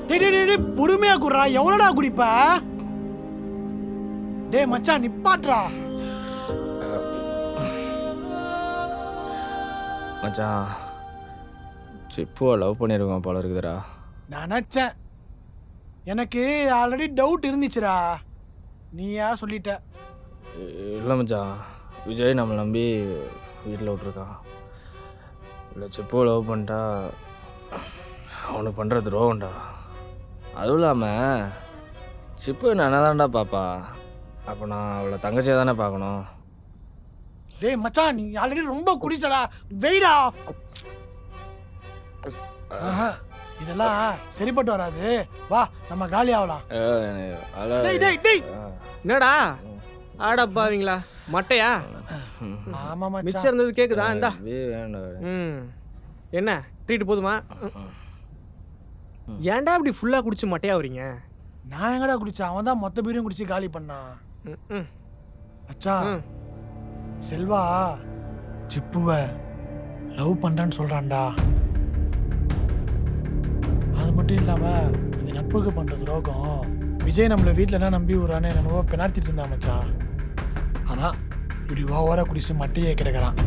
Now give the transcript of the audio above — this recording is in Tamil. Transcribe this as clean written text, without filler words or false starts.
டேய் டேய் டேய், டேய் பொறுமையா குடுறா. எவ்வளோடா குடிப்ப? டேய் மச்சான் நிப்பாட்றா. மச்சான் சிப்புவை லவ் பண்ணியிருக்கோம் போல இருக்குதுடா. நினச்சேன். எனக்கு ஆல்ரெடி டவுட் இருந்துச்சுடா. நீயா சொல்லிட்ட. இல்லை மச்சான், விஜய் நம்மளை நம்பி வீட்டில் விட்ருக்கான். இல்லை சிப்புவை லவ் பண்ணிட்டா அவனுக்கு பண்ணுற துரோகம்டா. அதுவும் இல்லாமல் சிப்பு என்ன தான்டா பாப்பா. அப்போ நான் அவளை தங்கச்சியை தானே பார்க்கணும். டேய் மச்சான் நீ ஆல்ரெடி ரொம்ப குடிச்சடா. வெயிடா. இதெல்லாம் சரிப்பட்டு வராது. வா நம்ம காலி ஆகலாம். டேய் டேய் டேய். என்னடா ஆடப்பாவீங்களா மட்டையா? ஆமா மச்சான். மிச்சம் இருந்தது கேக்குதா? இந்தா. வேண்டாம். என்ன ட்ரீட் போதுமா? ஏன்டா இப்படி ஃபுல்லா குடிச்சு மட்டையா வரீங்க? நான் எங்கடா குடிச்சேன்? அவன் தான் மொத்த பீரையும் குடிச்சு காலி பண்ணான். மச்சான் செல்வா சிப்புவை லவ் பண்றேன்னு சொல்றான்டா. அது மட்டும் இல்லாம இந்த நட்புக்கு பண்ற துரோகம் விஜய் நம்மள வீட்டில் என்ன நம்பி விடுறான்னு என்னவோ பெனாத்திட்டு இருந்தா மச்சான். ஆனா இப்படி ஓவரா குடிச்சு மட்டையே கிடக்கிறான்.